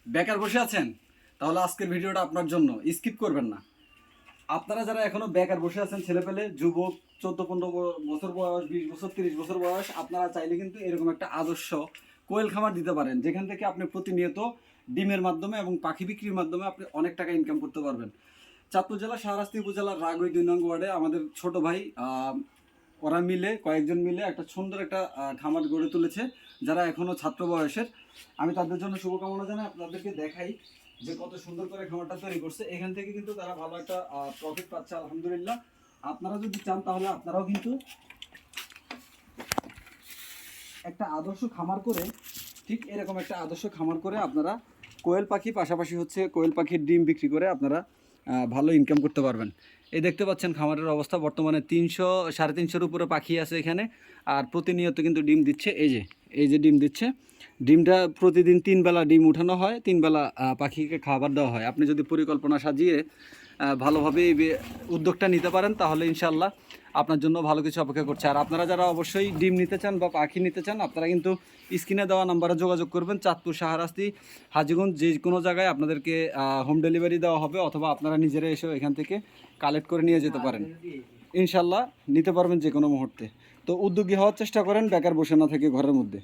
বেকার বসে আছেন, তাহলে আজকের ভিডিওটা আপনার জন্য, স্কিপ করবেন না। আপনারা যারা এখনো বেকার বসে আছেন, ছেলেপেলে, যুবক, 14-15 বছর বয়স, 20 বছর, 30 বছর বয়স, আপনারা চাইলে কিন্তু এরকম একটা আদর্শ কোয়েল খামার দিতে পারেন, যেখান থেকে আপনি প্রতিনিয়ত ডিমের মাধ্যমে এবং পাখি বিক্রির মাধ্যমে আপনি অনেক টাকা ইনকাম করতে পারবেন। চাঁদপুর জেলা শাহরাস্তি উপজেলার রাগই 2 নং ওয়ার্ডে আমাদের ছোট ভাই ওরা মিলে, কয়েকজন মিলে একটা সুন্দর একটা খামার গড়ে তুলেছে, যারা এখনো ছাত্র বয়সের। আমি তাদের জন্য শুভকামনা জানাই। আপনাদেরকে দেখাই যে কত সুন্দর করে খামারটা তৈরি করছে। এখান থেকে কিন্তু তারা ভালো একটা প্রফিট পাচ্ছে, আলহামদুলিল্লাহ। আপনারা যদি চান তাহলে আপনারাও কিন্তু একটা আদর্শ খামার করে, ঠিক এরকম একটা আদর্শ খামার করে আপনারা কোয়েল পাখি, পাশাপাশি হচ্ছে কোয়েল পাখির ডিম বিক্রি করে আপনারা ভালো ইনকাম করতে পারবেন। এই দেখতে পাচ্ছেন খামারের অবস্থা, বর্তমানে 300-350-এর উপরে পাখি আছে এখানে, আর প্রতিনিয়ত কিন্তু ডিম দিচ্ছে। এই যে ডিম দিচ্ছে, ডিমটা প্রতিদিন 3 বেলা ডিম উঠানো হয়, 3 বেলা পাখিকে খাবার দেওয়া হয়। আপনি যদি পরিকল্পনা সাজিয়ে ভালোভাবে এই উদ্যোগটা নিতে পারেন, তাহলে ইনশাল্লাহ আপনার জন্য ভালো কিছু অপেক্ষা করছে। আর আপনারা যারা অবশ্যই ডিম নিতে চান বা পাখি নিতে চান, আপনারা কিন্তু স্ক্রিনে দেওয়া নাম্বারে যোগাযোগ করবেন। চাঁদপুর, শাহরাস্তি, হাজীগঞ্জ, যে কোনো জায়গায় আপনাদেরকে হোম ডেলিভারি দেওয়া হবে, অথবা আপনারা নিজেরা এসেও এখান থেকে কালেক্ট করে নিয়ে যেতে পারেন। ইনশাল্লাহ নিতে পারবেন যে কোনো মুহূর্তে। তো উদ্যোগী হওয়ার চেষ্টা করেন, বেকার বসে না থেকে ঘরের মধ্যে।